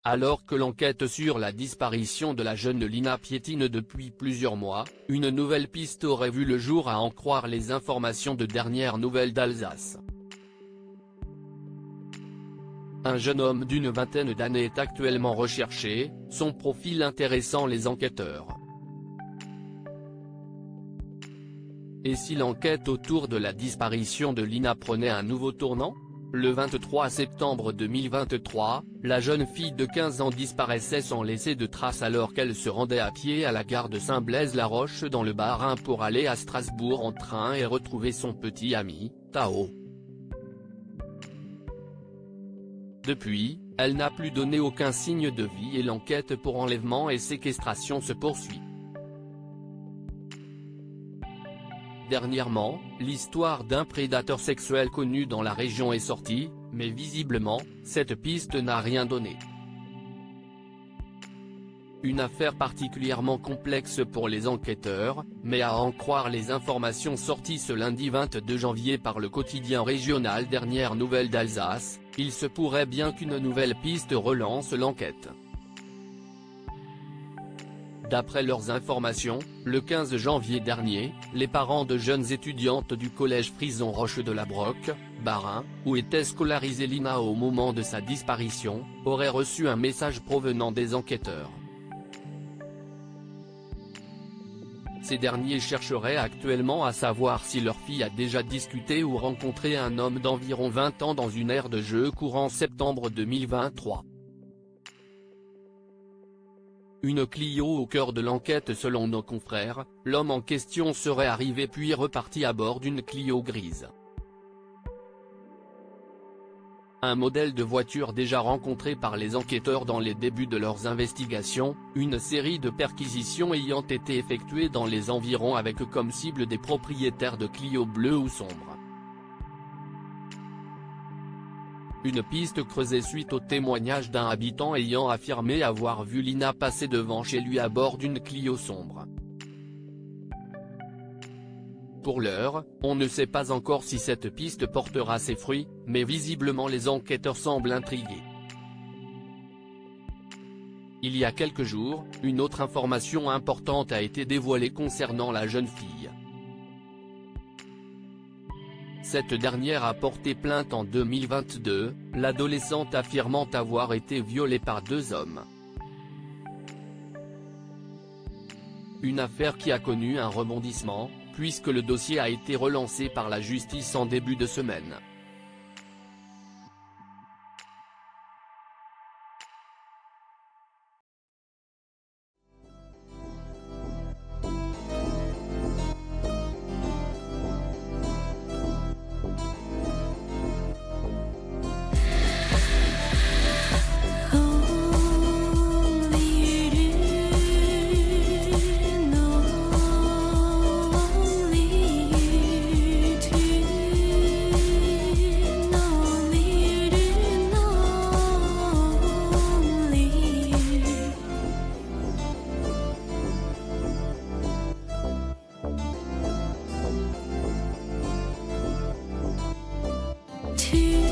Alors que l'enquête sur la disparition de la jeune Lina piétine depuis plusieurs mois, une nouvelle piste aurait vu le jour à en croire les informations de Dernières Nouvelles d'Alsace. Un jeune homme d'une vingtaine d'années est actuellement recherché, son profil intéressant les enquêteurs. Et si l'enquête autour de la disparition de Lina prenait un nouveau tournant ? Le 23 septembre 2023, la jeune fille de 15 ans disparaissait sans laisser de traces alors qu'elle se rendait à pied à la gare de Saint-Blaise-la-Roche dans le Bas-Rhin pour aller à Strasbourg en train et retrouver son petit ami, Tao. Depuis, elle n'a plus donné aucun signe de vie et l'enquête pour enlèvement et séquestration se poursuit. Dernièrement, l'histoire d'un prédateur sexuel connu dans la région est sortie, mais visiblement, cette piste n'a rien donné. Une affaire particulièrement complexe pour les enquêteurs, mais à en croire les informations sorties ce lundi 22 janvier par le quotidien régional Dernières Nouvelles d'Alsace, il se pourrait bien qu'une nouvelle piste relance l'enquête. D'après leurs informations, le 15 janvier dernier, les parents de jeunes étudiantes du collège Frison Roche de la Broque, Bas-Rhin, où était scolarisée Lina au moment de sa disparition, auraient reçu un message provenant des enquêteurs. Ces derniers chercheraient actuellement à savoir si leur fille a déjà discuté ou rencontré un homme d'environ 20 ans dans une aire de jeu courant septembre 2023. Une Clio au cœur de l'enquête selon nos confrères, l'homme en question serait arrivé puis reparti à bord d'une Clio grise. Un modèle de voiture déjà rencontré par les enquêteurs dans les débuts de leurs investigations, une série de perquisitions ayant été effectuées dans les environs avec comme cible des propriétaires de Clio bleues ou sombres. Une piste creusée suite au témoignage d'un habitant ayant affirmé avoir vu Lina passer devant chez lui à bord d'une Clio sombre. Pour l'heure, on ne sait pas encore si cette piste portera ses fruits, mais visiblement les enquêteurs semblent intrigués. Il y a quelques jours, une autre information importante a été dévoilée concernant la jeune fille. Cette dernière a porté plainte en 2022, l'adolescente affirmant avoir été violée par 2 hommes. Une affaire qui a connu un rebondissement, puisque le dossier a été relancé par la justice en début de semaine. To